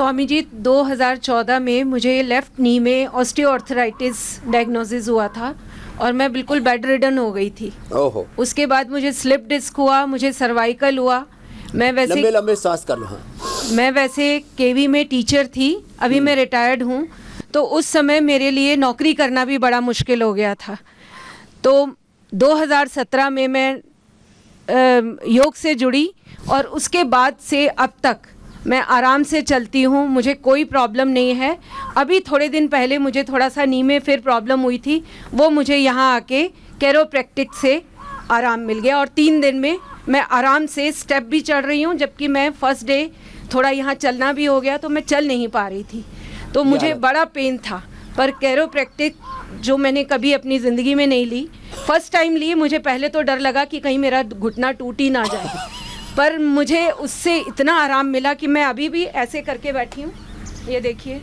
स्वामी जी 2014 में मुझे लेफ़्ट नी में ऑस्टियोआर्थराइटिस डायग्नोसिस हुआ था और मैं बिल्कुल बेड रिडन हो गई थी। ओहो। उसके बाद मुझे स्लिप डिस्क हुआ, मुझे सर्वाइकल हुआ। मैं लंबे लंबे सांस कर लो। हाँ। मैं वैसे केवी में टीचर थी, अभी मैं रिटायर्ड हूँ। तो उस समय मेरे लिए नौकरी करना भी बड़ा मुश्किल हो गया था। तो 2017 में मैं योग से जुड़ी और उसके बाद से अब तक मैं आराम से चलती हूँ, मुझे कोई प्रॉब्लम नहीं है। अभी थोड़े दिन पहले मुझे थोड़ा सा नी में फिर प्रॉब्लम हुई थी, वो मुझे यहाँ आके कैरोप्रैक्टिक से आराम मिल गया और 3 दिन में मैं आराम से स्टेप भी चढ़ रही हूँ। जबकि मैं फर्स्ट डे थोड़ा यहाँ चलना भी हो गया तो मैं चल नहीं पा रही थी, तो मुझे बड़ा पेन था। पर कैरोप्रैक्टिक जो मैंने कभी अपनी ज़िंदगी में नहीं ली, फर्स्ट टाइम ली। मुझे पहले तो डर लगा कि कहीं मेरा घुटना टूट ही ना जाए, पर मुझे उससे इतना आराम मिला कि मैं अभी भी ऐसे करके बैठी हूँ, ये देखिए,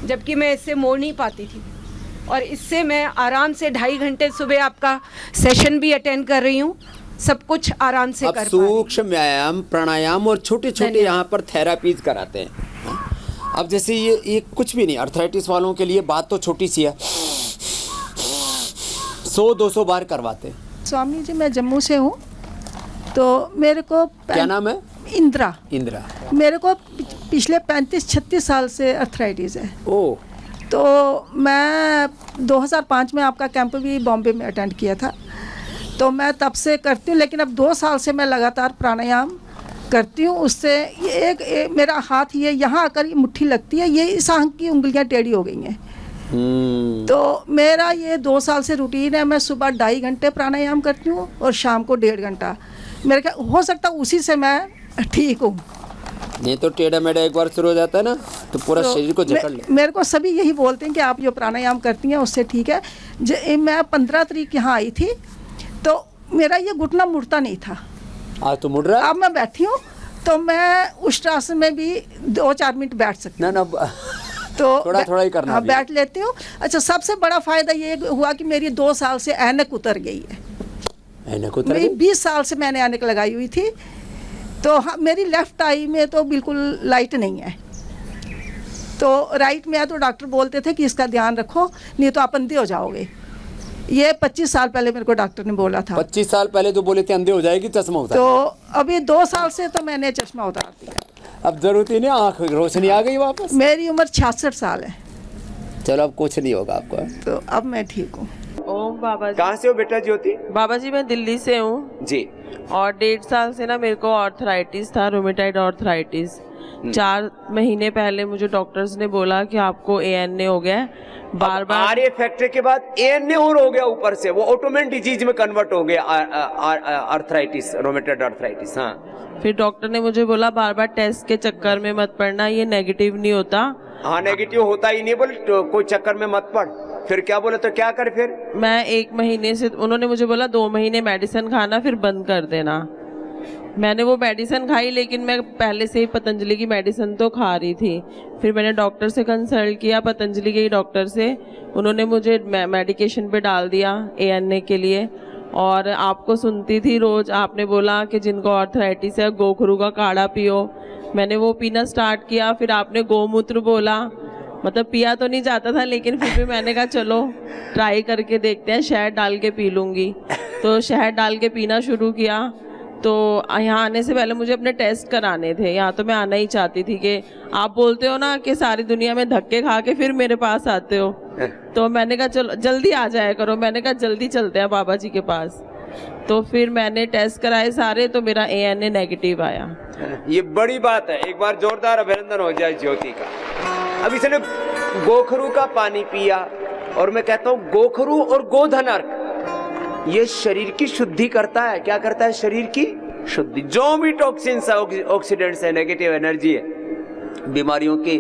जबकि मैं इससे मोड़ नहीं पाती थी। और इससे मैं आराम से 2.5 घंटे सुबह आपका सेशन भी अटेंड कर रही हूँ, सब कुछ आराम से कर पा रही हूँ। सूक्ष्म व्यायाम, प्राणायाम और छोटे छोटे यहाँ पर थेरापीज कराते हैं। अब जैसे ये कुछ भी नहीं, अर्थराइटिस वालों के लिए बात तो छोटी सी है, 100-200 बार करवाते हैं। स्वामी जी मैं जम्मू से हूँ, तो मेरे को क्या नाम है? इंदिरा। इंदिरा। मेरे को पिछले 35-36 साल से अर्थराइटिस है। ओह। तो मैं 2005 में आपका कैंप भी बॉम्बे में अटेंड किया था, तो मैं तब से करती हूँ। लेकिन अब 2 साल से मैं लगातार प्राणायाम करती हूँ। उससे ये एक मेरा हाथ ये यहाँ आकर ये मुट्ठी लगती है, ये इस आंख की उंगलियाँ टेढ़ी हो गई हैं। तो मेरा ये 2 साल से रूटीन है। मैं सुबह 2.5 घंटे प्राणायाम करती हूँ और शाम को 1.5 घंटा। मेरे क्या हो सकता है उसी से मैं ठीक हूँ। नहीं तो टेढ़ा मेढ़ा एक बार शुरू हो जाता है ना तो पूरा शरीर को जकड़ ले। मेरे को सभी यही बोलते हैं कि आप जो प्राणायाम करती हैं उससे ठीक है। मैं 15 तारीख यहाँ आई थी, तो मेरा ये घुटना मुड़ता नहीं था। आज तो मुड़ रहा है। अब मैं बैठी हूँ तो मैं उष्ट्रासन में भी 2-4 मिनट बैठ सकती हूँ। ना तो थोड़ा थोड़ा ही करना। हाँ, बैठ लेती हूँ। अच्छा, सबसे बड़ा फायदा ये हुआ कि मेरी 2 साल से ऐनक उतर गई है। ऐनक उतर गई? 20 साल से मैंने ऐनक लगाई हुई थी, तो हाँ, मेरी लेफ्ट आई में तो बिल्कुल लाइट नहीं है, तो राइट में है। तो डॉक्टर बोलते थे कि इसका ध्यान रखो, नहीं तो आप अंधे हो जाओगे। ये 25 साल पहले मेरे को डॉक्टर ने बोला था। 25 साल पहले तो बोले थे अंधे हो जाएगी, चश्मा उतार। तो अभी 2 साल से तो मैंने चश्मा उतार दिया। अब जरूरत ही नहीं, आँख रोशनी आ गई वापस। मेरी उम्र 66 साल है। चलो अब कुछ नहीं होगा आपको। तो अब मैं ठीक हूँ। ओम बाबा जी। कहाँ से हो बेटा ज्योति? बाबा जी मैं दिल्ली से हूँ जी। और 1.5 साल से ना मेरे को आर्थराइटिस था, रूमेटाइड आर्थराइटिस। 4 महीने पहले मुझे डॉक्टर्स ने बोला कि आपको ANA हो गया है। बार बार RA फैक्टर के बाद ANA और हो गया, ऊपर से वो ऑटोमेन डिजीज में कन्वर्ट हो गया, आर्थराइटिस, रूमेटाइड आर्थराइटिस। हाँ, फिर डॉक्टर ने मुझे बोला बार बार टेस्ट के चक्कर में मत पड़ना, ये नेगेटिव नहीं होता। हाँ, नेगेटिव होता ही नहीं, बोले तो कोई चक्कर में मत पड़। फिर क्या बोले? तो क्या कर फिर? मैं 1 महीने से, उन्होंने मुझे बोला 2 महीने मेडिसिन खाना फिर बंद कर देना। मैंने वो मेडिसिन खाई, लेकिन मैं पहले से ही पतंजलि की मेडिसिन तो खा रही थी। फिर मैंने डॉक्टर से कंसल्ट किया, पतंजलि के ही डॉक्टर से। उन्होंने मुझे मेडिकेशन पे डाल दिया ANA के लिए। और आपको सुनती थी रोज़, आपने बोला कि जिनको आर्थराइटिस है गोखरू का काढ़ा पियो। मैंने वो पीना स्टार्ट किया। फिर आपने गोमूत्र बोला, मतलब पिया तो नहीं जाता था, लेकिन फिर भी मैंने कहा चलो ट्राई करके देखते हैं, शहद डाल के पी लूँगी। तो शहद डाल के पीना शुरू किया। तो यहाँ आने से पहले मुझे अपने टेस्ट कराने थे, यहाँ तो मैं आना ही चाहती थी। कि आप बोलते हो ना कि सारी दुनिया में धक्के खा के फिर मेरे पास आते हो, तो मैंने कहा चलो जल्दी आ जाया करो। मैंने कहा जल्दी चलते हैं बाबा जी के पास। तो फिर मैंने टेस्ट कराए सारे, तो मेरा ANA नेगेटिव आया। ये बड़ी बात है, एक बार जोरदार अभिनंदन हो जाए ज्योति का। अब इसने गोखरू का पानी पिया, और मैं कहता हूँ गोखरू और गोधन अर्क ये शरीर की शुद्धि करता है। क्या करता है? शरीर की शुद्धि। जो भी टॉक्सिन्स है, ऑक्सीडेंट्स है, नेगेटिव एनर्जी है, बीमारियों के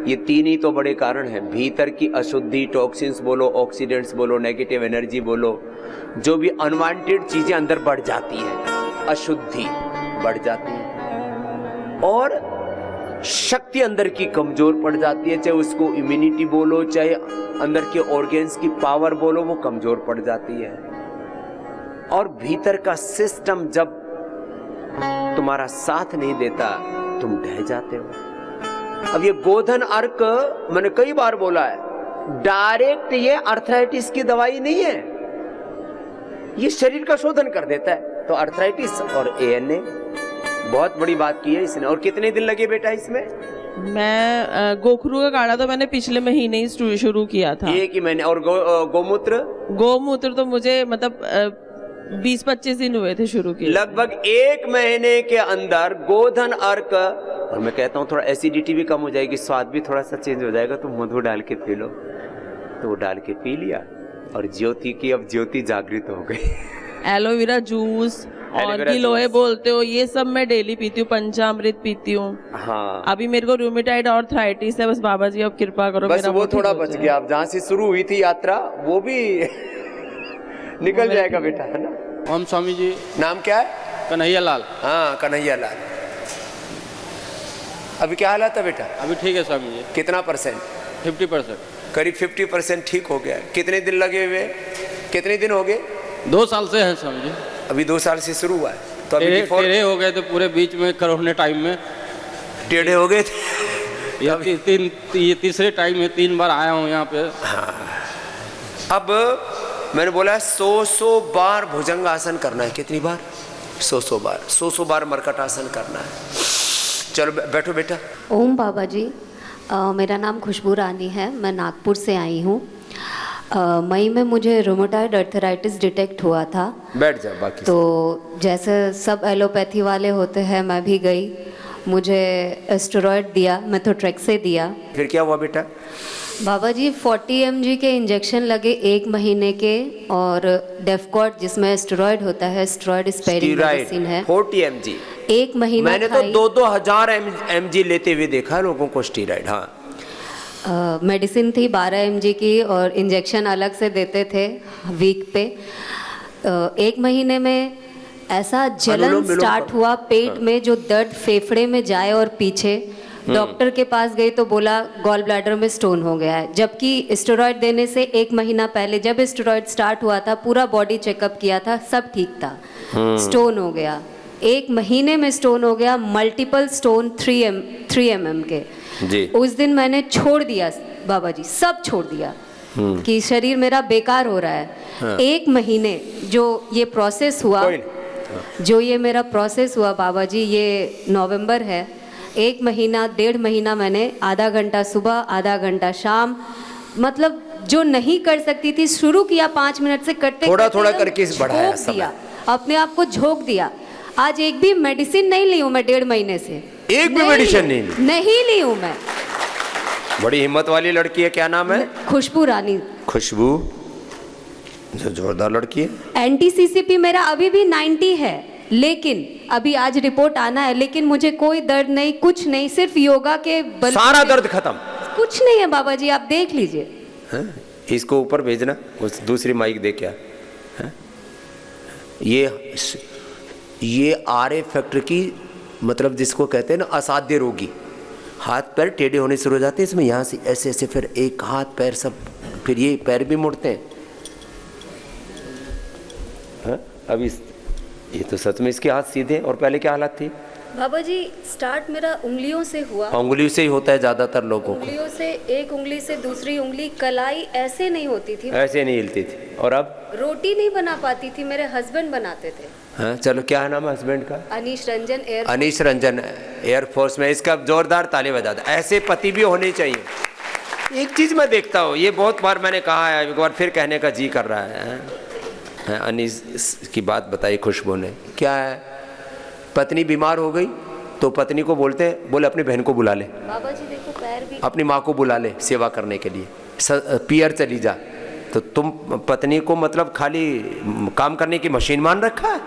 ये 3 ही तो बड़े कारण हैं। भीतर की अशुद्धि, टॉक्सिन्स बोलो, ऑक्सीडेंट्स बोलो, नेगेटिव एनर्जी बोलो, जो भी अनवांटेड चीजें अंदर बढ़ जाती है, अशुद्धि बढ़ जाती है, और शक्ति अंदर की कमजोर पड़ जाती है। चाहे उसको इम्यूनिटी बोलो, चाहे अंदर के ऑर्गन्स की पावर बोलो, वो कमजोर पड़ जाती है। और भीतर का सिस्टम जब तुम्हारा साथ नहीं देता, तुम ढह जाते हो। अब ये गोधन अर्क मैंने कई बार बोला है, डायरेक्ट ये अर्थराइटिस की दवाई नहीं है, ये शरीर का शोधन कर देता है। तो अर्थराइटिस और ANA बहुत बड़ी बात की है इसने। और कितने दिन लगे बेटा इसमें? मैं गोखरू का काढ़ा तो मैंने पिछले महीने ही शुरू किया था। एक ही महीने। और गोमूत्र? गोमूत्र तो मुझे मतलब 20-25 दिन हुए थे शुरू किए। लगभग 1 महीने के अंदर गोधन अर्क। और मैं कहता हूँ थोड़ा एसिडिटी भी कम हो जाएगी, स्वाद भी थोड़ा सा चेंज हो जाएगा, तो मधु डाल के पी लो। तो वो डाल के पी लिया और ज्योति की अब ज्योति जागृत हो गई। एलोवेरा जूस और गिलोय बोलते हो, ये सब मैं डेली पीती हूँ। पंचामृत पीती हूँ। हाँ, अभी मेरे को रूमेटाइड और आर्थराइटिस है, बस बाबा जी अब कृपा करो बस मेरा वो ठीक थोड़ा हो बच जाए। गया। अब जहाँ से शुरू हुई थी यात्रा वो भी निकल जाएगा बेटा, है ना? ओम स्वामी जी। नाम क्या है? कन्हैया लाल। हाँ, कन्हैया लाल। अभी क्या हालत है बेटा? अभी ठीक है स्वामी जी। कितना परसेंट? 50%। करीब 50% ठीक हो गया। कितने दिन लगे हुए? कितने दिन हो गए? 2 साल से है स्वामी जी। अभी 2 साल से शुरू हुआ है। तो अभी टेढ़े हो गए थे पूरे बीच में, कोरोना टाइम में टेढ़े हो गए थे। ये तीसरे टाइम में 3 बार आया हूँ यहाँ पे। अब मैंने बोला 100 बार भुजंग आसन करना है। कितनी बार? 100 बार। 100 बार मरकट आसन करना है। चलो बैठो बेटा। ओम बाबा जी। मेरा नाम खुशबू रानी है, मैं नागपुर से आई हूँ। मई में मुझे रोमेटॉइड अर्थराइटिस डिटेक्ट हुआ था। बैठ जाओ। बाकी तो जैसे सब एलोपैथी वाले होते हैं, मैं भी गई, मुझे स्टेरॉयड दिया, मेथोट्रेक्से दिया। फिर क्या हुआ बेटा? बाबा जी 40 mg के इंजेक्शन लगे 1 महीने के, और डेफकॉर्ड जिसमें स्टेरॉयड होता है, स्टेरॉयड स्पेयरिंग मेडिसिन है, 40 mg 1 महीना मैंने तो 2-2 हजार mg लेते हुए देखा है लोगों को स्टीराइड। हाँ, मेडिसिन थी 12 mg की, और इंजेक्शन अलग से देते थे वीक पे। 1 महीने में ऐसा जलन अनुलोम विलोम स्टार्ट हुआ पेट में, जो दर्द फेफड़े में जाए और पीछे। डॉक्टर के पास गई तो बोला गॉल ब्लैडर में स्टोन हो गया है, जबकि स्टेरॉयड देने से 1 महीना पहले जब स्टेरॉयड स्टार्ट हुआ था, पूरा बॉडी चेकअप किया था, सब ठीक था। स्टोन हो गया, 1 महीने में स्टोन हो गया, मल्टीपल स्टोन 3 mm के जी। उस दिन मैंने छोड़ दिया बाबा जी, सब छोड़ दिया कि शरीर मेरा बेकार हो रहा है। हाँ। 1 महीने जो ये प्रोसेस हुआ, जो ये मेरा प्रोसेस हुआ बाबा जी, ये नवंबर है। 1 महीना 1.5 महीना मैंने आधा घंटा सुबह, आधा घंटा शाम, मतलब जो नहीं कर सकती थी, शुरू किया 5 मिनट से, करते थोड़ा करके बढ़ाया झोंक दिया, अपने आप को झोंक दिया। आज एक भी मेडिसिन नहीं ली हूँ मैं 1.5 महीने से। एक भी मेडिसिन नहीं ली? नहीं ली हूँ मैं। बड़ी हिम्मत वाली लड़की है। क्या नाम है? खुशबू रानी। खुशबू, जो जोरदार लड़की है। NTCCP मेरा अभी भी 90 है, लेकिन अभी आज रिपोर्ट आना है, लेकिन मुझे कोई दर्द नहीं, कुछ नहीं, सिर्फ योगा के बल सारा दर्द खत्म। कुछ नहीं है बाबा जी, आप देख लीजिए। हाँ? इसको ऊपर भेजना, उस दूसरी माइक दे क्या। हाँ? ये RA फैक्टर की, मतलब जिसको कहते हैं ना असाध्य रोगी, हाथ पैर टेढ़े होने शुरू हो जाते हैं इसमें, यहाँ से ऐसे ऐसे, फिर एक हाथ पैर सब, फिर ये पैर भी मुड़ते हैं। हाँ? अब ये तो सच में इसके हाथ सीधे। और पहले क्या हालत थी? बाबा जी स्टार्ट मेरा उंगलियों से हुआ। उंगली से ही होता है ज़्यादातर लोगों को। उंगलियों से, एक उंगली से दूसरी उंगली, कलाई ऐसे नहीं होती थी, ऐसे नहीं हिलती थी। और अब रोटी नहीं बना पाती थी, मेरे हस्बैंड बनाते थे। हाँ, चलो क्या है नाम है हस्बैंड का? अनीश रंजन अनीश रंजन, एयरफोर्स में। इसका जोरदार ताली बजा दो। ऐसे पति भी होने चाहिए। एक चीज मैं देखता हूँ, ये बहुत बार मैंने कहा है, एक बार फिर कहने का जी कर रहा है। अनीश की बात बताई खुशबू ने। क्या है? पत्नी बीमार हो गई तो पत्नी को बोलते हैं, बोले अपनी बहन को बुला ले, बाबा जी देखो पैर भी, अपनी माँ को बुला ले सेवा करने के लिए, पियर चली जा। तो तुम पत्नी को मतलब खाली काम करने की मशीन मान रखा है।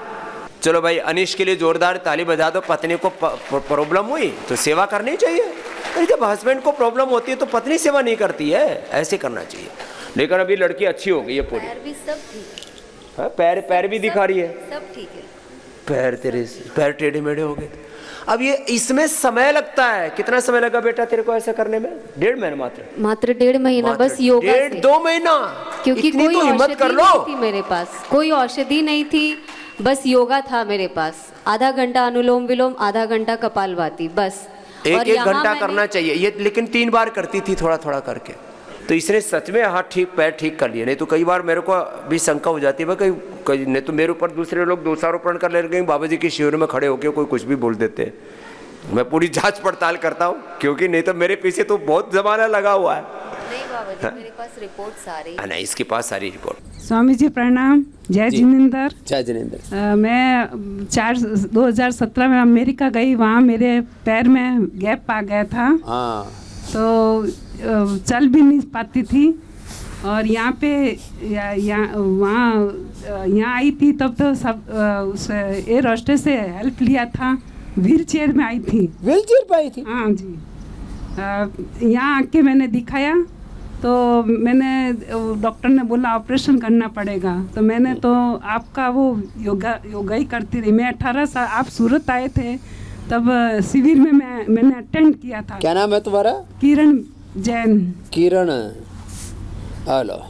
चलो भाई, अनीश के लिए जोरदार ताली बजा दो। पत्नी को प्रॉब्लम हुई तो सेवा करनी चाहिए। अरे जब हस्बैंड को प्रॉब्लम होती है तो पत्नी सेवा नहीं करती है, ऐसे करना चाहिए। लेकिन अभी लड़की अच्छी हो गई है पूरी। पैर भी सब ठीक है। हाँ, पैर भी दिखा रही है। सब ठीक है। पैर टेढ़े मेढ़े हो गए। अब ये इसमें समय लगता है। कितना समय लगा बेटा तेरे को ऐसा करने में? 1.5 महीना मात्र 1.5 महीना बस योगा से। 1.5-2 महीना, क्योंकि इतनी कोई तो हिम्मत कर औषधि लो। नहीं थी मेरे पास, कोई औषधि नहीं थी, बस योगा था मेरे पास। आधा घंटा अनुलोम विलोम, आधा घंटा कपालभाति, बस। और एक यहाँ घंटा मैंने- करना चाहिए ये, लेकिन 3 बार करती थी थोड़ा थोड़ा करके। तो इसने सच में हाथ ठीक पैर ठीक कर लिए। नहीं तो कई बार मेरे को भी शंका हो जाती है कहीं नहीं तो मेरे ऊपर दूसरे लोग दोषारोपण कर ले गए, बाबा जी के शिविर में खड़े होकर कोई कुछ भी बोल देते हैं। मैं पूरी जांच पड़ताल करता हूँ, क्योंकि नहीं तो मेरे पीछे तो बहुत जमाना लगा हुआ है। नहीं बाबा जी, मेरे पास रिपोर्ट सारी नहीं, इसके पास सारी रिपोर्ट। स्वामी जी प्रणाम। जय जिनेंद्र। जय जिनेंद्र। मैं 2017 में अमेरिका गई, वहाँ मेरे पैर में गैप आ गया था, हाँ, तो चल भी नहीं पाती थी। और यहाँ पे यहाँ आई थी तब तो सब उस एयर होस्टेस से हेल्प लिया था, व्हील चेयर में आई थी। व्हील चेयर पे आई थी? हाँ जी। यहाँ आके मैंने दिखाया तो मैंने डॉक्टर ने बोला ऑपरेशन करना पड़ेगा। तो मैंने तो आपका वो योगा ही करती रही। मैं 18 साल, आप सूरत आए थे तब शिविर में मैंने अटेंड किया था। क्या नाम है तुम्हारा? किरण जैन। किरण, हेलो।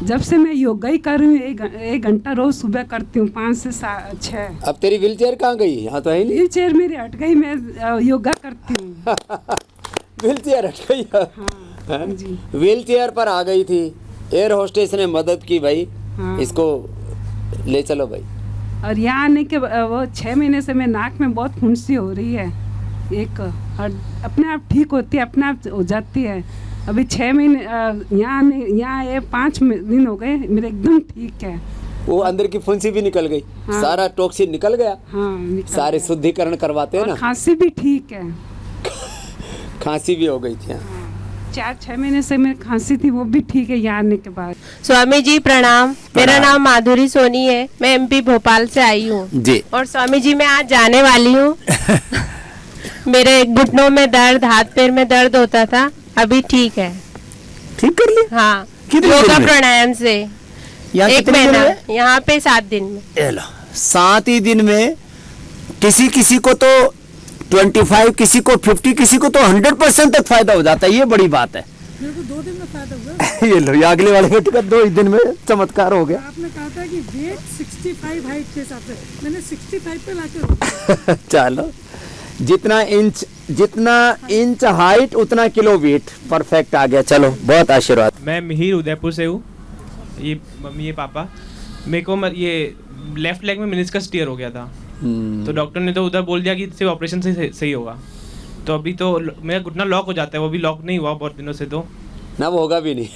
जब से मैं योगा ही कर रही हूँ, एक घंटा रोज सुबह करती हूँ 5 से 6। अब तेरी व्हील चेयर कहाँ गई? यहाँ तो है नहीं। व्हील चेयर मेरी हट गई, मैं योगा करती हूँ। व्हील चेयर हट गई? हाँ जी। व्हील चेयर पर आ गई थी, एयर होस्टेस ने मदद की भाई, हाँ। इसको ले चलो भाई। और यहाँ आने के वो 6 महीने से मैं नाक में बहुत फुंसी हो रही है एक, और अपने आप ठीक होती है, अपने आप हो जाती है। अभी 6 महीने यहाँ आए 5 दिन हो गए, मेरे एकदम ठीक है। वो अंदर की फुंसी भी निकल गई। हाँ। सारा टॉक्सिन निकल गया। हाँ, निकल सारे गया। शुद्धिकरण करवाते हैं और ना। खांसी भी ठीक है। खांसी भी हो गई थी। 4-6 महीने से मैं खांसी थी, वो भी ठीक है यहाँ आने के बाद। स्वामी जी प्रणाम। मेरा नाम माधुरी सोनी है, मैं एमपी भोपाल से आई हूँ जी। और स्वामी जी मैं आज जाने वाली हूँ। मेरे घुटनों में दर्द, हाथ पैर में दर्द होता था, अभी ठीक है। ठीक कर लिया? हाँ, कितने दिन योगा में? प्राणायाम से। यहाँ 1 कितने दिन महीना, में? यहाँ पे 7 दिन में। 7 ही दिन में। किसी को तो 25, किसी को 50, किसी को तो 100% तक फायदा हो जाता है। ये बड़ी बात है। मेरे को 2 दिन में फायदा हुआ। ये लो, ये अगले वाले बेटे का 2 ही दिन में चमत्कार हो गया। आपने कहा था कि वेट 65 हाइट के हिसाब से, मैंने 65 पे लाके चलो, जितना इंच हाइट उतना किलो वेट, परफेक्ट आ गया। चलो, बहुत आशीर्वाद। मैं मिहिर उदयपुर से हूँ। ये मम्मी, ये पापा। मेरे को ये लेफ्ट लेग में मेनिस्कस टियर हो गया था, तो डॉक्टर ने तो उधर बोल दिया कि सिर्फ ऑपरेशन से सही होगा। तो अभी तो मेरा घुटना लॉक हो जाता है, वो भी लॉक नहीं हुआ बहुत दिनों से, तो ना वो होगा भी नहीं।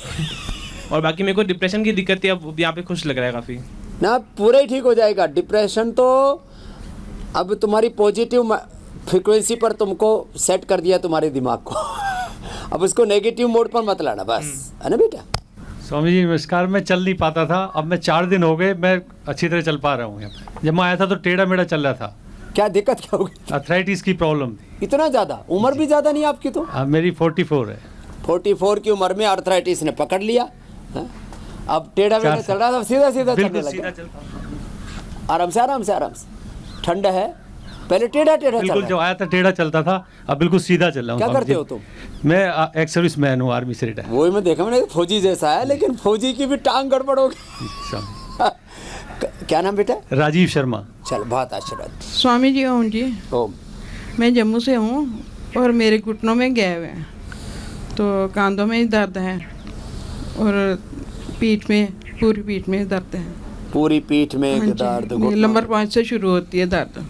और बाकी मेरे को डिप्रेशन की दिक्कत थी, अब यहाँ पे खुश लग रहा है काफ़ी। ना पूरा ही ठीक हो जाएगा। डिप्रेशन तो अब तुम्हारी पॉजिटिव फ्रीक्वेंसी पर तुमको सेट कर दिया तुम्हारे दिमाग को। अब उसको नेगेटिव मोड पर मत लाना, बस, है ना बेटा? स्वामी जी नमस्कार। मैं चल नहीं पाता था, अब मैं 4 दिन हो गए, मैं अच्छी तरह चल पा रहा हूँ। जब मैं आया था तो टेढ़ा मेढ़ा चल रहा था। क्या दिक्कत क्या हो गई? अर्थराइटिस की प्रॉब्लम थी। इतना ज़्यादा? उम्र भी ज़्यादा नहीं आपकी तो? अब मेरी 44 है। 44 की उम्र में अर्थराइटिस ने पकड़ लिया है? अब टेढ़ा मेढ़ा चल रहा था, सीधा सीधा चलने लगा। आराम से आराम से आराम से। ठंड है, पहले टेढ़ा टेढ़ा बिल्कुल चल जब आया था टेढ़ा चलता था, अब बिल्कुल सीधा चल रहा हूँ। क्या करते हो तुम? मैं एक्स सर्विस मैन हूँ, आर्मी से रिटायर। वही मैं देखा, मैंने फौजी जैसा है, लेकिन फौजी की भी टांग गड़बड़ हो गई। क्या नाम बेटा? राजीव शर्मा। चल, बहुत आशीर्वाद। स्वामी जी ओम जी। ओम। मैं जम्मू से हूँ और मेरे घुटनों में गैप है, तो कांधों में दर्द है और पीठ में, पूरी पीठ में दर्द है। पूरी पीठ में हाँ जी, दर्द, ये नंबर 5 से शुरू होती है दर्द।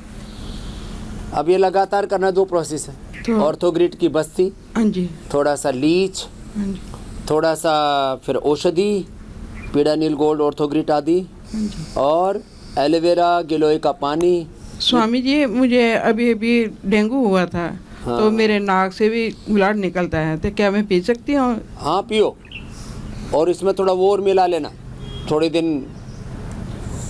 अब ये लगातार करना 2 प्रोसेस है। तो ऑर्थोग्रिड की बस्ती, हाँ जी, थोड़ा सा लीच, हाँ जी, थोड़ा सा फिर औषधि, पीडानिल गोल्ड, ऑर्थोग्रिड आदि, हाँ जी। और एलोवेरा गिलोय का पानी। स्वामी जी मुझे अभी अभी डेंगू हुआ था, हाँ। तो मेरे नाक से भी ब्लड निकलता है, तो क्या मैं पी सकती हूँ? हाँ पियो, और इसमें थोड़ा वो और मिला लेना थोड़े दिन।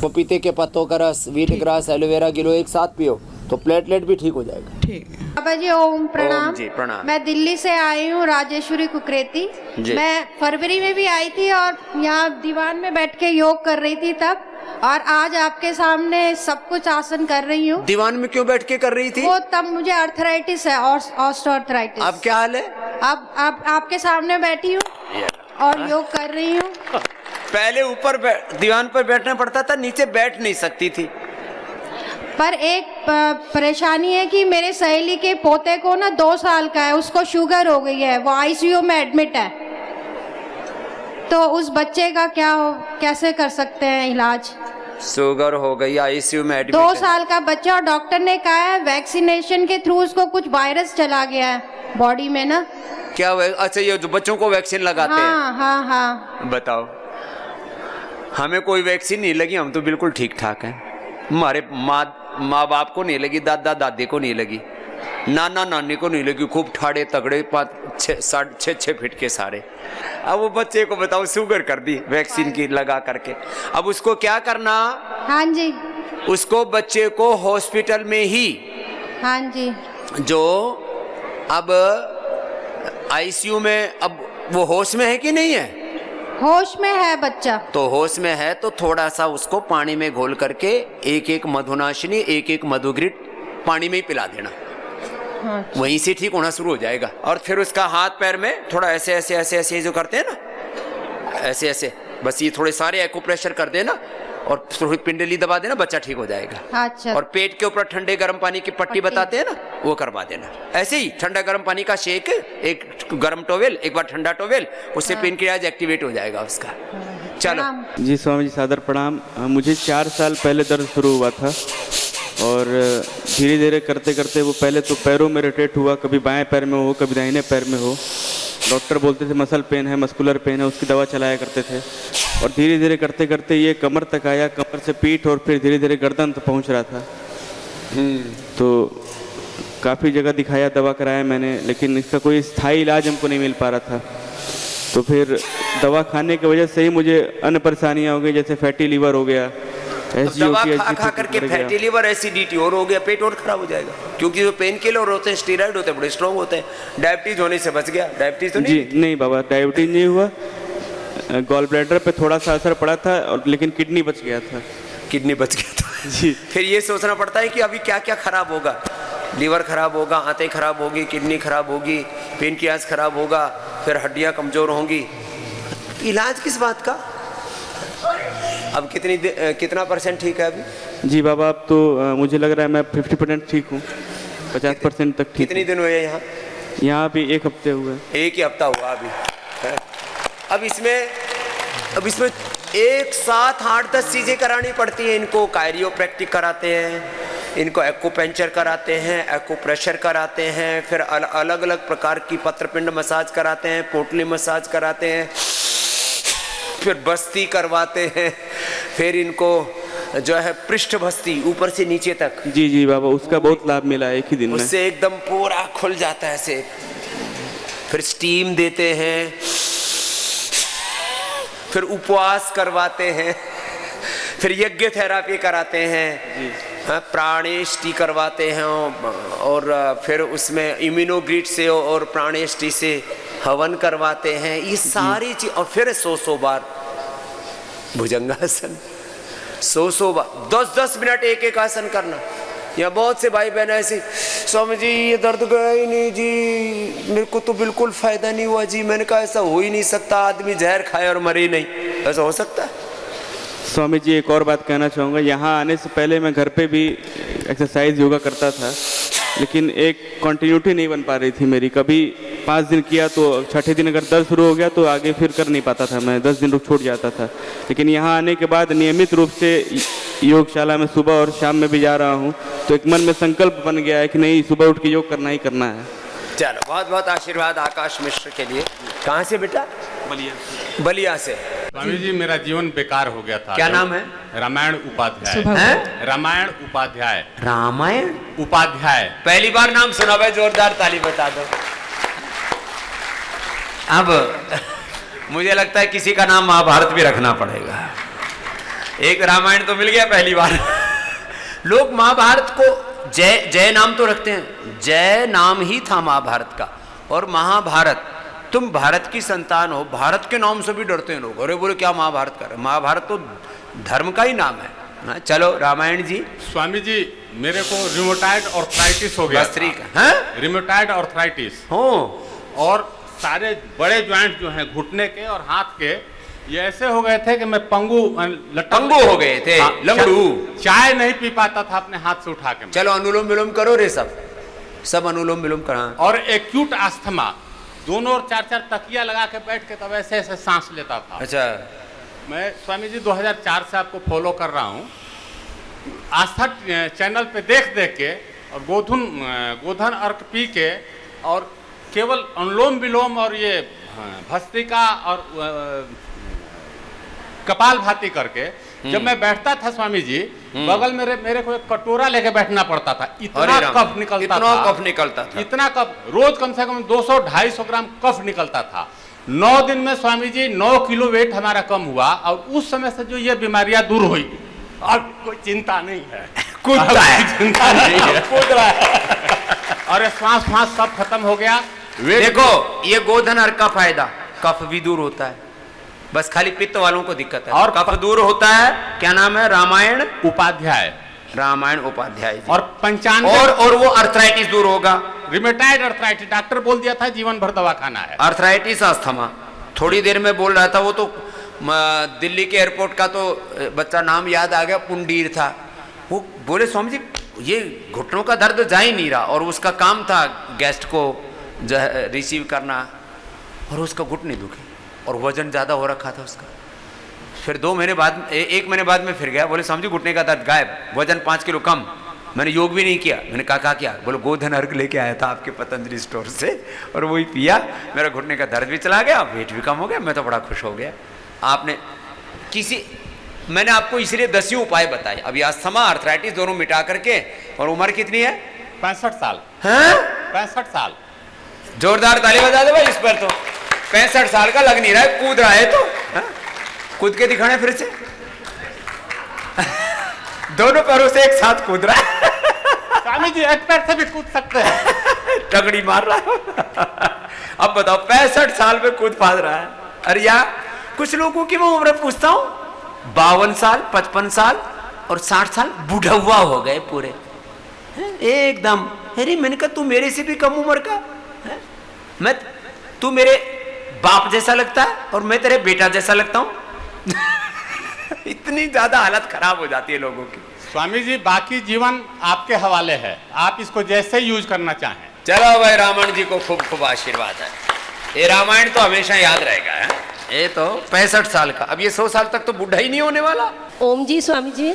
पपीते के पत्तों का रस, व्हीट ग्रास, एलोवेरा गिलोय एक साथ पियो, तो प्लेटलेट भी ठीक हो जाएगा। ठीक है। बाबा जी ओम प्रणाम। ओम जी प्रणाम। मैं दिल्ली से आई हूँ, राजेश्वरी कुकरेती। मैं फरवरी में भी आई थी और यहाँ दीवान में बैठ के योग कर रही थी तब, और आज आपके सामने सब कुछ आसन कर रही हूँ। दीवान में क्यों बैठ के कर रही थी? वो तब मुझे अर्थराइटिस है, ऑस्टियोआर्थराइटिस। अब क्या हाल है? अब आपके सामने बैठी हूँ और योग कर रही हूँ। पहले ऊपर दीवान पर बैठना पड़ता था, नीचे बैठ नहीं सकती थी। पर एक परेशानी है कि मेरे सहेली के पोते को ना 2 साल का है, उसको शुगर हो गई है, वो आईसीयू में एडमिट है। तो उस बच्चे का क्या हो, कैसे कर सकते हैं इलाज? शुगर हो गई, आईसीयू में एडमिट 2 है। साल का बच्चा, और डॉक्टर ने कहा है वैक्सीनेशन के थ्रू उसको कुछ वायरस चला गया है बॉडी में ना। क्या अच्छा, ये जो बच्चों को वैक्सीन लगाते हाँ हाँ हाँ। हैं, बताओ, हमें कोई वैक्सीन नहीं लगी, हम तो बिल्कुल ठीक ठाक हैं। हमारे माँ बाप को नहीं लगी, दादा दादी को नहीं लगी, नाना नानी को नहीं लगी, खूब ठाड़े तगड़े 6 फीट के सारे। अब वो बच्चे को बताओ शुगर कर दी वैक्सीन की लगा करके, अब उसको क्या करना? हाँ जी, उसको बच्चे को हॉस्पिटल में ही, हाँ जी, जो अब आईसीयू में, अब वो होश में है कि नहीं है? होश में है बच्चा। तो होश में है तो थोड़ा सा उसको पानी में घोल करके एक मधुनाशिनी, एक मधुग्रिट पानी में ही पिला देना। हाँ। वहीं से ठीक होना शुरू हो जाएगा। और फिर उसका हाथ पैर में थोड़ा ऐसे ऐसे ऐसे ऐसे जो करते हैं ना, ऐसे ऐसे, बस ये थोड़े सारे एक्यूप्रेशर कर देना और थोड़ी पिंडली दबा देना, बच्चा ठीक हो जाएगा। अच्छा। और पेट के ऊपर ठंडे गर्म पानी की पट्टी बताते हैं ना, वो करवा देना। ऐसे ही ठंडा गर्म पानी का शेक, एक गर्म टॉवेल, एक बार ठंडा टॉवेल, उससे पेनक्रियाज एक्टिवेट हो जाएगा उसका। चलो जी स्वामी जी, सादर प्रणाम। मुझे 4 साल पहले दर्द शुरू हुआ था और धीरे धीरे करते करते वो पहले तो पैरों में इरिटेट हुआ, कभी बाएं पैर में हो, कभी दाहिने पैर में हो। डॉक्टर बोलते थे मसल पेन है, मस्कुलर पेन है, उसकी दवा चलाया करते थे। और धीरे धीरे करते करते ये कमर तक आया, कमर से पीठ और फिर धीरे धीरे गर्दन तक पहुंच रहा था। तो काफ़ी जगह दिखाया, दवा कराया मैंने, लेकिन इसका कोई स्थायी इलाज हमको नहीं मिल पा रहा था। तो फिर दवा खाने की वजह से ही मुझे अन्य परेशानियाँ हो गई, जैसे फैटी लीवर हो गया, दवा खा करके फैटी लीवर, एसिडिटी और हो गया, पेट और खराब हो जाएगा। क्योंकि जो पेन किलर होते हैं, स्टेरॉइड होते हैं, बड़े स्ट्रॉन्ग होते हैं। डायबिटीज होने से बच गया? डायबिटीज तो नहीं? जी नहीं बाबा, डायबिटीज नहीं हुआ। गॉल ब्लैडर पे थोड़ा सा असर पड़ा था, और लेकिन किडनी बच गया था। किडनी बच गया था जी। फिर ये सोचना पड़ता है कि अभी क्या क्या खराब होगा। लीवर खराब होगा, आंतें खराब होगी, किडनी खराब होगी, पेनक्रियाज खराब होगा, फिर हड्डियां कमजोर होंगी। इलाज किस बात का? अब कितना % ठीक है अभी? जी बाबा, अब तो मुझे लग रहा है मैं 50% ठीक हूँ, 50% तक ठीक। कितनी दिन हुए यहाँ? यहाँ भी 1 हफ्ते हुए। 1 ही हफ्ता हुआ अभी है। अब इसमें एक साथ 8-10 चीजें करानी पड़ती हैं इनको। कायरियोप्रैक्टिक कराते हैं, इनको एक्यूपेंचर कराते हैं, एक्यूप्रेशर कराते हैं, फिर अलग अलग प्रकार की पत्रपिंड मसाज कराते हैं, पोटली मसाज कराते हैं, फिर बस्ती करवाते हैं, फिर इनको जो है पृष्ठ बस्ती ऊपर से नीचे तक। जी जी बाबा, उसका बहुत लाभ मिला एक ही दिन में। उससे एकदम पूरा खुल जाता है ऐसे। फिर स्टीम देते हैं, फिर उपवास करवाते हैं, फिर यज्ञ थेरापी कराते हैं, प्राणेष्टि करवाते हैं, और फिर उसमें इम्यूनोग्रिड से और प्राणेष्टि से हवन करवाते हैं। ये सारी चीज, और फिर 100 बार भुजंगासन, 100 बार 10-10 मिनट एक आसन करना। या बहुत से भाई बहन ऐसे, स्वामी जी ये दर्द गया ही नहीं जी, मेरे को तो बिल्कुल फायदा नहीं हुआ जी। मैंने कहा ऐसा हो ही नहीं सकता, आदमी जहर खाए और मरे नहीं, ऐसा हो सकता है? स्वामी जी एक और बात कहना चाहूँगा, यहाँ आने से पहले मैं घर पे भी एक्सरसाइज योगा करता था, लेकिन एक कंटिन्यूटी नहीं बन पा रही थी मेरी। कभी 5 दिन किया तो 6ठे दिन अगर दर्द शुरू हो गया तो आगे फिर कर नहीं पाता था मैं, 10 दिन रुक छूट जाता था। लेकिन यहाँ आने के बाद नियमित रूप से योगशाला में सुबह और शाम में भी जा रहा हूँ, तो एक मन में संकल्प बन गया है कि नहीं, सुबह उठ के योग करना ही करना है। चलो, बहुत बहुत आशीर्वाद आकाश मिश्र के लिए। कहाँ से बेटा? बलिया से। स्वामी जी मेरा जीवन बेकार हो गया था। क्या नाम है? रामायण उपाध्याय। रामायण उपाध्याय। रामायण उपाध्याय, पहली बार नाम सुना भाई, जोरदार ताली बता दो। अब मुझे लगता है किसी का नाम महाभारत भी रखना पड़ेगा। एक रामायण तो मिल गया पहली बार। लोग महाभारत को जय नाम तो रखते हैं, जय नाम ही था महाभारत का। और महाभारत, तुम भारत की संतान हो, भारत के नाम से भी डरते हैं लोग। अरे बोले क्या महाभारत कर, महाभारत तो धर्म का ही नाम है ना। चलो रामायण जी। स्वामी जी मेरे को रिमोटाइड आर्थराइटिस हो गया। बस्त्री का? रिमोटाइड आर्थराइटिस हो। और सारे बड़े ज्वाइंट जो हैं घुटने के और हाथ के, ये ऐसे हो गए थे कि मैं पंगु हो गए थे, लंगड़ू। चाय नहीं पी पाता था अपने हाथ से उठा के। चलो अनुलोम विलोम करो रे, सब अनुलोम विलोम करा। और एक्यूट अस्थमा, दोनों और 4-4 तकिया लगा के बैठ के तब ऐसे ऐसे सांस लेता था। अच्छा। मैं स्वामी जी 2004 से आपको फॉलो कर रहा हूँ, आस्था चैनल पे देख के, और गोधन अर्क पी के, और केवल अनुलोम विलोम और ये भस्त्रिका और कपाल भाती करके जब मैं बैठता था स्वामी जी, बगल में मेरे को एक कटोरा लेके बैठना पड़ता था, इतना कफ निकलता था, इतना कफ, रोज कम से कम 200-250 ग्राम कफ निकलता था। 9 दिन में स्वामी जी 9 किलो वेट हमारा कम हुआ, और उस समय से जो ये बीमारियां दूर हुई, अब कोई चिंता नहीं है, चिंता नहीं है, कूद रहा है, और श्वास सब खत्म हो गया। देखो ये गोधन अर्क का फायदा, कफ भी दूर होता है, बस खाली पित्त वालों को दिक्कत है, और कफ दूर होता है। क्या नाम है? रामायण उपाध्याय जी। और 95 और वो अर्थराइटिस दूर होगा, रिमेटाइड अर्थराइटिस, डॉक्टर बोल दिया था जीवन भर दवा खाना है। अर्थराइटिस, अस्थमा, थोड़ी देर में बोल रहा था वो तो दिल्ली के एयरपोर्ट का तो बच्चा नाम याद आ गया, पुंडीर था, वो बोले स्वामी जी ये घुटनों का दर्द जा ही नहीं रहा, और उसका काम था गेस्ट को जो है रिसीव करना, और उसका घुटने दुखे, और वजन ज़्यादा हो रखा था उसका। फिर 2 महीने बाद, 1 महीने बाद में फिर गया, बोले स्वामी जी घुटने का दर्द गायब, वजन 5 किलो कम, मैंने योग भी नहीं किया। मैंने कहा क्या? बोले गोधन अर्क लेके आया था आपके पतंजलि स्टोर से, और वही पिया, मेरा घुटने का दर्द भी चला गया, वेट भी कम हो गया, मैं तो बड़ा खुश हो गया। आपने मैंने आपको इसलिए 10 उपाय बताए, अभी अस्थमा अर्थराइटिस दोनों मिटा करके। और उम्र कितनी है? 65 साल। हैं? 65 साल। जोरदार ताली बजा दे भाई इस पर तो। 65 साल का लग नहीं रहा है, कूद रहा है तो। कूद के दिखाने फिर से। दोनों पैरों से एक साथ कूद रहा है। स्वामी जी एक पैर से भी कूद सकते हैं। तगड़ी मार रहा है। अब बताओ 65 साल में कूद फाद रहा है। अरे यार कुछ लोगों की मैं उम्र पूछता हूँ 52 साल, 55 साल और 60 साल बूढ़ा हुआ हो गए पूरे एकदम। अरे मैंने कहा तू मेरे से भी कम उम्र का है? तू मेरे बाप जैसा लगता है और मैं तेरे बेटा जैसा लगता हूँ। इतनी ज्यादा हालत खराब हो जाती है लोगों की। स्वामी जी बाकी जीवन आपके हवाले है, आप इसको जैसे यूज करना चाहें। चलो भाई रामायण जी को खूब खूब आशीर्वाद है। ये रामायण तो हमेशा याद रहेगा है? ये तो 65 साल का, अब ये 100 साल तक तो बूढ़ा ही नहीं होने वाला। ओम जी स्वामी जी,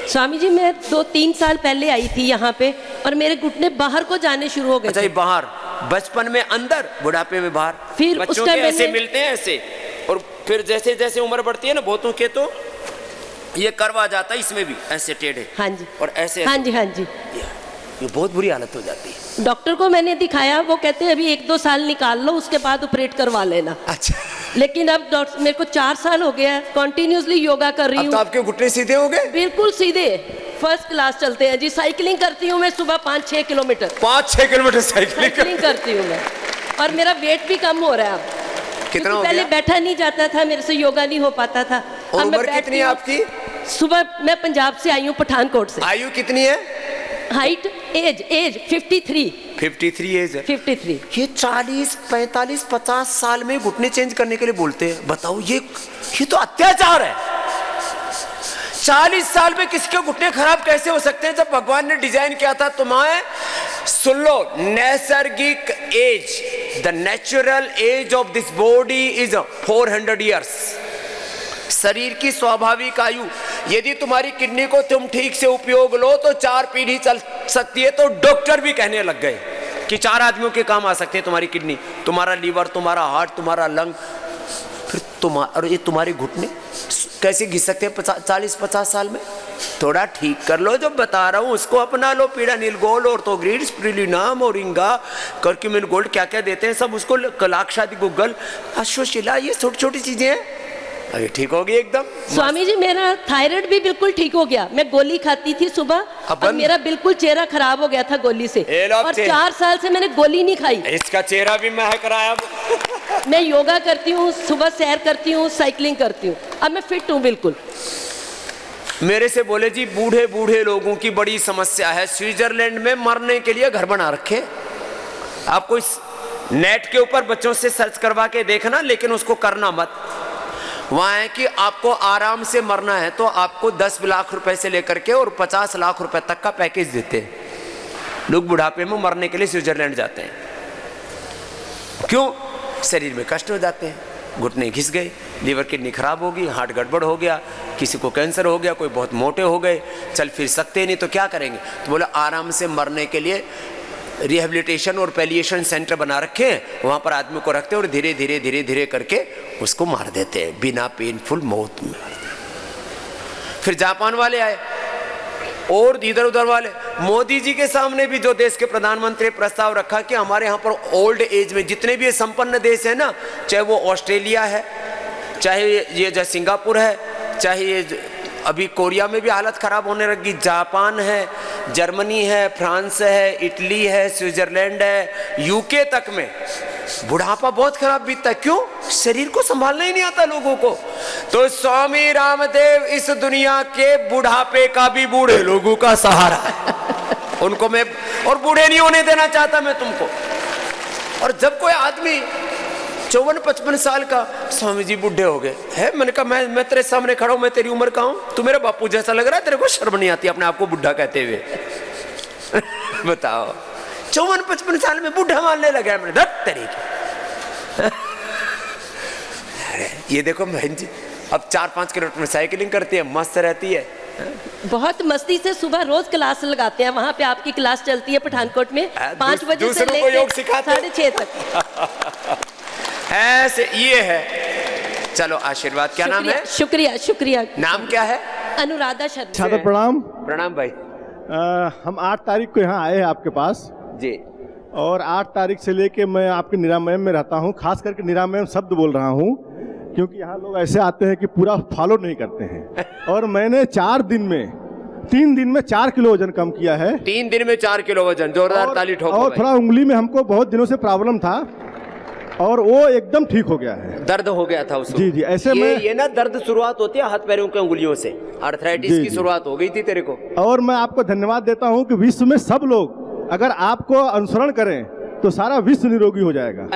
स्वामी जी मैं 2-3 साल पहले आई थी यहाँ पे और मेरे घुटने बाहर को जाने शुरू हो गए। अच्छा ये बाहर, बचपन में अंदर, बुढ़ापे में बाहर। फिर बच्चों के ऐसे मिलते हैं ऐसे, और फिर जैसे जैसे उम्र बढ़ती है ना बहुतों के तो ये करवा जाता है, इसमें भी ऐसे टेढ़े। हाँ जी। और ऐसे, हाँ जी हाँ जी। ये बहुत बुरी हालत हो जाती है। डॉक्टर को मैंने दिखाया, वो कहते हैं अभी 1-2 साल निकाल लो उसके बाद ऑपरेट करवा लेना। अच्छा। लेकिन अब डॉक्टर मेरे को 4 साल हो गया कंटिन्यूसली योगा कर रही हूँ। तो आपके घुटने सीधे हो गए? बिल्कुल सीधे, फर्स्ट क्लास चलते हैं जी। साइकिलिंग करती हूँ मैं सुबह 5-6 किलोमीटर। 5-6 किलोमीटर साइकिलिंग करती हूँ मैं, और मेरा वेट भी कम हो रहा है अब। कितना हो पहले गया? बैठा नहीं जाता था, मेरे से योगा नहीं हो पाता था। और उम्र कितनी है आपकी? सुबह मैं पंजाब से आई हूँ, पठानकोट से। आयु कितनी है? हाइट, एज 53 एज है। 53। ये 40, 45, 50 साल में घुटने चेंज करने के लिए बोलते हैं। बताओ ये तो अत्याचार है। 40 साल में किसके घुटने खराब कैसे हो सकते हैं? जब भगवान ने डिजाइन किया था तुम्हें, सुन लो, नैसर्गिक age, the natural age of this body is 400 years. शरीर की स्वाभाविक आयु, यदि तुम्हारी किडनी को तुम ठीक से उपयोग लो तो 4 पीढ़ी चल सकती है। तो डॉक्टर भी कहने लग गए कि 4 आदमियों के काम आ सकते हैं तुम्हारी किडनी, तुम्हारा लीवर, तुम्हारा हार्ट, तुम्हारा लंग। फिर और ये तुम्हारे घुटने कैसे घिस सकते हैं 40-50 साल में? थोड़ा ठीक कर लो, जो बता रहा हूँ उसको अपना लो। Peedanil gold, Orthogrit, spirulina, moringa, curcumin gold, क्या क्या देते हैं सब उसको, लाक्षादि गुग्गल, अश्वशिला, ये छोटी छोटी चीजें हैं। अरे ठीक हो गई एकदम। स्वामी जी मेरा थायराइड भी बिल्कुल ठीक हो गया। मैं गोली खाती थी सुबह और मेरा बिल्कुल चेहरा खराब हो गया था गोली से, और 4 साल से मैंने गोली नहीं खाई। इसका चेहरा भी महक रहा है अब। मैं योगा करती हूँ, सुबह सैर करती हूँ, साइकिलिंग करती हूँ, अब मैं फिट हूँ बिल्कुल। मेरे से बोले जी बूढ़े बूढ़े लोगों की बड़ी समस्या है, स्विट्जरलैंड में मरने के लिए घर बना रखे। आपको इस नेट के ऊपर बच्चों से सर्च करवा के देखना, लेकिन उसको करना मत। वहाँ है कि आपको आराम से मरना है तो आपको 10 लाख रुपए से लेकर के और 50 लाख रुपए तक का पैकेज देते हैं। लोग बुढ़ापे में मरने के लिए स्विट्जरलैंड जाते हैं। क्यों? शरीर में कष्ट हो जाते हैं, घुटने घिस गए, लीवर किडनी खराब होगी, हार्ट गड़बड़ हो गया, किसी को कैंसर हो गया, कोई बहुत मोटे हो गए, चल फिर सकते नहीं तो क्या करेंगे? तो बोला आराम से मरने के लिए रिहेबिलिटेशन और पैलिएशन सेंटर बना रखे हैं, वहाँ पर आदमी को रखते हैं और धीरे धीरे धीरे धीरे करके उसको मार देते हैं बिना पेनफुल मौत में। फिर जापान वाले आए और इधर उधर वाले। मोदी जी के सामने भी जो देश के प्रधानमंत्री प्रस्ताव रखा कि हमारे यहाँ पर ओल्ड एज में जितने भी संपन्न देश है ना, चाहे वो ऑस्ट्रेलिया है, चाहे ये जो सिंगापुर है, चाहे ये अभी कोरिया में भी हालत खराब होने लगी, जापान है, जर्मनी है, फ्रांस है, इटली है, स्विट्जरलैंड है, यूके तक में बुढ़ापा बहुत खराब बीतता है। क्यों? शरीर को संभालना ही नहीं आता लोगों को। तो स्वामी रामदेव इस दुनिया के बुढ़ापे का भी बूढ़े लोगों का सहारा है। उनको मैं और बूढ़े नहीं होने देना चाहता मैं तुमको। और जब कोई आदमी 54-55 साल का, स्वामी जी बूढ़े हो गए है, मैंने कहा मैं तेरे सामने खड़ा हूं, मैं तेरी उम्र का हूं, तू मेरे बापू जैसा लग रहा है, तेरे को शर्म नहीं आती अपने आप को बुढ़ा कहते हुए? बताओ, 54-55 साल में बूढ़ा मानने लगा मैंने तरीके। ये देखो बहन जी अब 4-5 किलोमीटर में साइकिलिंग करती है, मस्त रहती है। बहुत मस्ती से सुबह रोज क्लास लगाते हैं, वहाँ पे आपकी क्लास चलती है पठानकोट में 5 बजे से लेकर 6:30 तक। ऐसे ये है। चलो आशीर्वाद। क्या नाम है? शुक्रिया शुक्रिया। नाम क्या है? अनुराधा शर्मा। छात्र प्रणाम। प्रणाम भाई। हम 8 तारीख को यहाँ आए हैं आपके पास जी, और 8 तारीख से लेके मैं आपके निरामयम में रहता हूँ। खास करके निरामयम शब्द बोल रहा हूँ क्योंकि यहाँ लोग ऐसे आते हैं कि पूरा फॉलो नहीं करते हैं। और मैंने 3 दिन में 4 किलो वजन कम किया है। 3 दिन में 4 किलो वजन, जोरदार ताली ठोको। और थोड़ा उंगली में हमको बहुत दिनों से प्रॉब्लम था और वो एकदम ठीक हो गया है। दर्द हो गया था उसको। जी जी। ऐसे में ये ना दर्द शुरुआत होती है हाथ पैरों के उंगलियों से, आर्थराइटिस की शुरुआत हो गई थी तेरे को। और मैं आपको धन्यवाद देता हूँ कि विश्व में सब लोग अगर आपको अनुसरण करें तो सारा विश्व निरोगी हो जाएगा।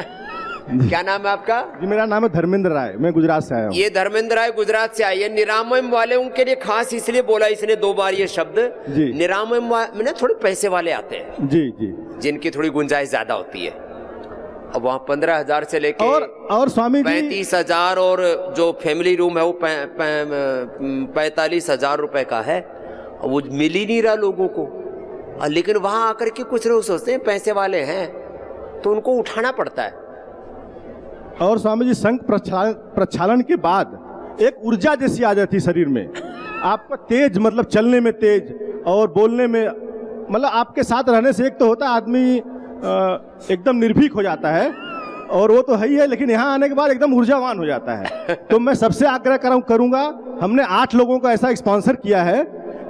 क्या नाम है आपका? जी मेरा नाम है धर्मेंद्र राय, मैं गुजरात से आया हूँ। ये धर्मेंद्र राय गुजरात से आई है। निरामयम वाले उनके लिए खास इसलिए बोला इसने 2 बार ये शब्द। जी। निरामयम में थोड़े पैसे वाले आते हैं। जी जी। जिनकी थोड़ी गुंजाइश ज्यादा होती है। अब वहाँ 15,000 से लेके और स्वामी 35,000 और जो फैमिली रूम है वो 45,000 रुपए का है। वो मिल ही नहीं रहा लोगों को। लेकिन वहाँ आकर के कुछ लोग सोचते हैं पैसे वाले हैं तो उनको उठाना पड़ता है। और स्वामी जी संघ प्रक्षालन के बाद एक ऊर्जा जैसी आ जाती शरीर में। आपका तेज मतलब चलने में तेज और बोलने में, मतलब आपके साथ रहने से एक तो होता है आदमी एकदम निर्भीक हो जाता है और वो तो है ही है, लेकिन यहाँ आने के बाद एकदम ऊर्जावान हो जाता है। तो मैं सबसे आग्रह करूँगा, हमने 8 लोगों को ऐसा स्पॉन्सर किया है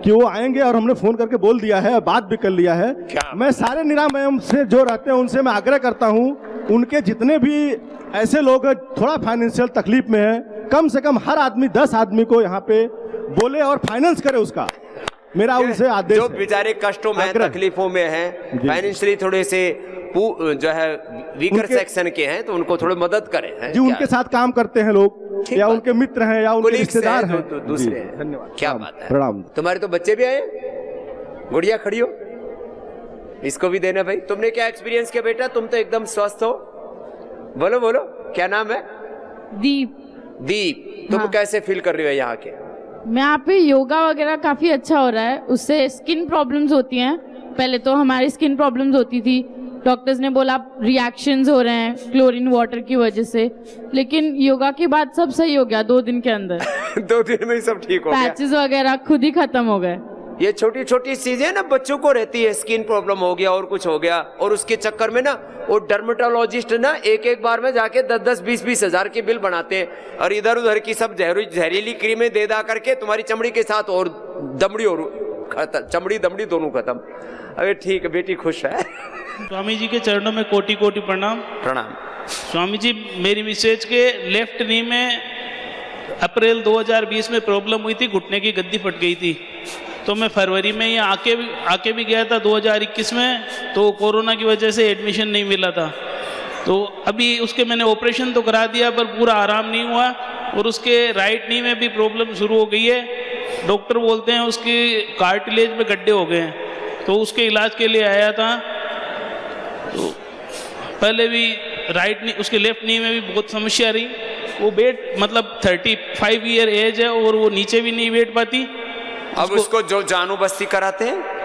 कि वो आएंगे और हमने फोन करके बोल दिया है, बात भी कर लिया है। मैं सारे निरामयम से जो रहते हैं उनसे मैं आग्रह करता हूँ, उनके जितने भी ऐसे लोग थोड़ा फाइनेंशियल तकलीफ में है, कम से कम हर आदमी 10 आदमी को यहाँ पे बोले और फाइनेंस करे उसका। मेरा उनसे आदेश जो बेचारे कष्टों में तकलीफों में हैं, फाइनेंशियली थोड़े से जो है वीकर सेक्शन के हैं, तो उनको थोड़ी मदद करें। जी उनके साथ काम करते हैं लोग, या उनके मित्र हैं या उनके रिश्तेदार हैं, तो दूसरे हैं। धन्यवाद। क्या बात है। प्रणाम। तुम्हारे तो बच्चे भी आए, गुड़िया खड़ी हो, इसको भी देना भाई। तुमने क्या एक्सपीरियंस किया बेटा? तुम तो एकदम स्वस्थ हो। बोलो बोलो, क्या नाम है? दीप। दीप, तुम कैसे फील कर रही हो यहाँ के? मैं यहाँ पे योगा वगैरह काफ़ी अच्छा हो रहा है, उससे स्किन प्रॉब्लम्स होती हैं। पहले तो हमारी स्किन प्रॉब्लम्स होती थी, डॉक्टर्स ने बोला रिएक्शंस हो रहे हैं क्लोरीन वाटर की वजह से, लेकिन योगा के बाद सब सही हो गया 2 दिन के अंदर। 2 दिन में ही सब ठीक हो गया। पैचेस वगैरह खुद ही खत्म हो गए। ये छोटी छोटी चीजें ना बच्चों को रहती है, स्किन प्रॉब्लम हो गया और कुछ हो गया, और उसके चक्कर में ना वो डर्मेटोलॉजिस्ट ना एक बार में जाके 10-10, 20-20 हजार की बिल बनाते हैं और इधर उधर की सब जहरीली क्रीमें दे करके तुम्हारी चमड़ी के साथ और दमड़ी और खत्म, चमड़ी दमड़ी दोनों खत्म। अरे ठीक है, बेटी खुश है। स्वामी जी के चरणों में कोटि कोटि प्रणाम। प्रणाम। स्वामी जी, मेरी मिसेज के लेफ्ट नी में अप्रैल 2020 में प्रॉब्लम हुई थी, घुटने की गद्दी फट गई थी। तो मैं फरवरी में यहाँ आके भी गया था 2021 में, तो कोरोना की वजह से एडमिशन नहीं मिला था। तो अभी उसके मैंने ऑपरेशन तो करा दिया पर पूरा आराम नहीं हुआ, और उसके राइट नी में भी प्रॉब्लम शुरू हो गई है। डॉक्टर बोलते हैं उसकी कार्टिलेज में गड्ढे हो गए हैं, तो उसके इलाज के लिए आया था। तो पहले भी राइट नी, उसके लेफ्ट नी में भी बहुत समस्या रही। वो बैठ मतलब 35 ईयर एज है और वो नीचे भी नहीं बैठ पाती। अब उसको जो जानू बस्ती कराते हैं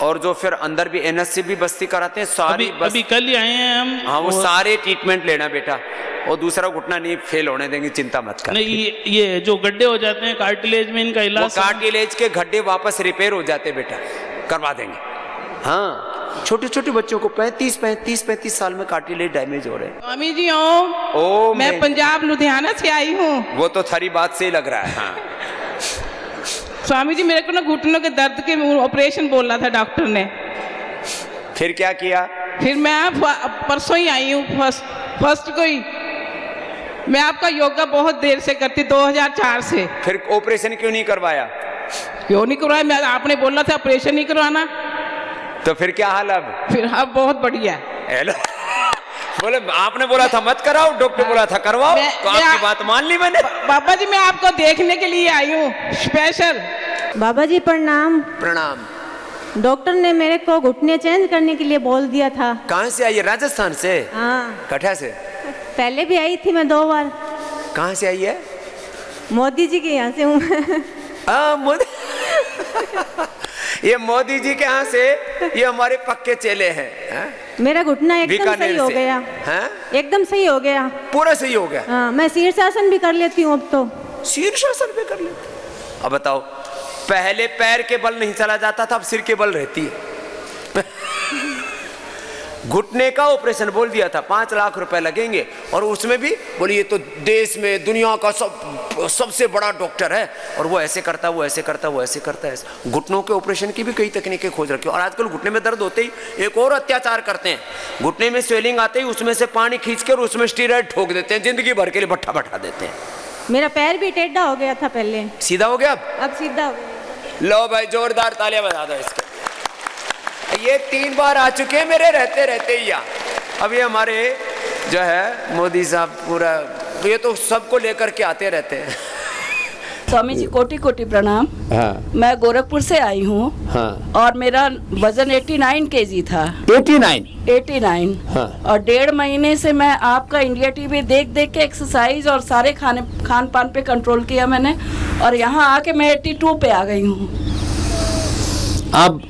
और जो फिर अंदर भी एनएससी भी बस्ती कराते हैं सारी अभी कल ही आए हैं हम। हाँ, वो सारे ट्रीटमेंट लेना बेटा, और दूसरा घुटना नहीं फेल होने देंगे, चिंता मत कर। नहीं, ये जो गड्ढे हो जाते हैं कार्टिलेज में, इनका इलाज, कार्टिलेज के गड्ढे वापस रिपेयर हो जाते बेटा, करवा देंगे। हाँ, छोटे छोटे बच्चों को 35 साल में कार्टिलेज डैमेज हो रहे हैं। स्वामी जी ओम, मैं पंजाब लुधियाना से आई हूँ। वो तो थारी बात से ही लग रहा है। हाँ। स्वामी जी मेरे को ना घुटनों के दर्द के ऑपरेशन बोला था डॉक्टर ने। फिर क्या किया? फिर मैं परसों ही आई हूँ, फर्स्ट को ही। मैं आपका योगा बहुत देर से करती, 2004 से। फिर ऑपरेशन क्यों नहीं करवाया? क्यों नहीं करवाया? मैं आपने बोला था ऑपरेशन नहीं करवाना। तो फिर क्या हाल अब? फिर अब बहुत बढ़िया। हेलो, बोले आपने बोला था मत कराओ, डॉक्टर बोला था करवाओ, तो आपकी बात मान ली मैंने। बाबा जी मैं आपको देखने के लिए आई हूँ स्पेशल। बाबा जी प्रणाम। प्रणाम। डॉक्टर ने मेरे को घुटने चेंज करने के लिए बोल दिया था। कहाँ से आई है? राजस्थान से? हाँ। कठा से? पहले भी आई थी मैं 2 बार। कहाँ से आई है? मोदी जी के यहाँ से हूँ। मोदी ये मोदी जी के यहाँ से, ये हमारे पक्के चेले हैं। मेरा घुटना एकदम सही हो गया। एकदम सही हो गया, पूरा सही हो गया। हाँ, मैं शीर्षासन भी कर लेती हूँ अब तो। शीर्षासन भी कर लेती? अब बताओ, पहले पैर के बल नहीं चला जाता था, अब सिर के बल रहती है। घुटने का ऑपरेशन बोल दिया था, 5 लाख रुपए लगेंगे, और उसमें भी बोली ये तो देश में दुनिया का सबसे बड़ा डॉक्टर है, और वो ऐसे करता, वो ऐसे करता, वो ऐसे करता है। घुटनों के ऑपरेशन की भी कई तकनीकें खोज रखी, और आजकल घुटने में दर्द होते ही एक और अत्याचार करते हैं। घुटने में स्वेलिंग आते ही उसमें से पानी खींच कर उसमें स्टीरॉयड ठोक देते हैं, जिंदगी भर के लिए भट्ठा बैठा देते हैं। मेरा पैर भी टेढ़ा हो गया था पहले। सीधा हो गया? अब सीधा हो गया। लो भाई, जोरदार तालियां बजा दो इसके। ये 3 बार आ चुके हैं मेरे रहते रहते ही यहाँ। अब ये हमारे जो है मोदी साहब पूरा, ये तो सबको लेकर के आते रहते हैं। स्वामी जी कोटि कोटि प्रणाम। हाँ। मैं गोरखपुर से आई हूँ। हाँ। और मेरा वजन 89 kg था। 89? हाँ। और 1.5 महीने से मैं आपका इंडिया टीवी देख देख के एक्सरसाइज और सारे खान पान पे कंट्रोल किया मैंने, और यहाँ आके मैं 82 पे आ गई हूँ। अब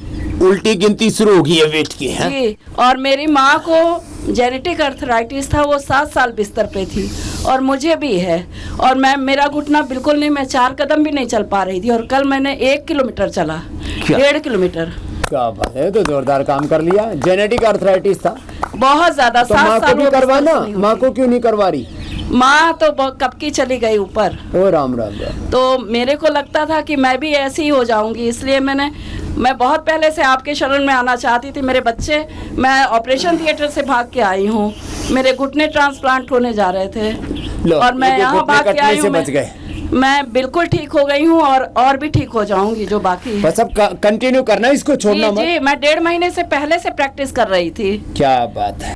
उल्टी गिनती शुरू होगी है वेट की, है? जी, और मेरी माँ को जेनेटिक अर्थराइटिस था, वो 7 साल बिस्तर पे थी, और मुझे भी है। और मेरा घुटना बिल्कुल नहीं, मैं 4 कदम भी नहीं चल पा रही थी, और कल मैंने 1 किलोमीटर चला। 1.5 किलोमीटर। क्या बात है, तो जोरदार काम कर लिया। जेनेटिक अर्थराइटिस था बहुत ज्यादा, तो माँ को भी करवाना, माँ को क्यों नहीं करवा रही? माँ तो कब की चली गई ऊपर। ओ राम राम राम। तो मेरे को लगता था कि मैं भी ऐसी ही हो जाऊंगी, इसलिए मैं बहुत पहले से आपके शरण में आना चाहती थी। मेरे बच्चे, मैं ऑपरेशन थिएटर से भाग के आई हूँ, मेरे घुटने ट्रांसप्लांट होने जा रहे थे, और मैं यहाँ भाग के आई हूँ। मैं बिल्कुल ठीक हो गई हूँ, और भी ठीक हो जाऊंगी जो बाकी है। बस अब कंटिन्यू करना, इसको छोड़ना मत। जी, मैं 1.5 महीने से पहले से प्रैक्टिस कर रही थी। क्या बात है।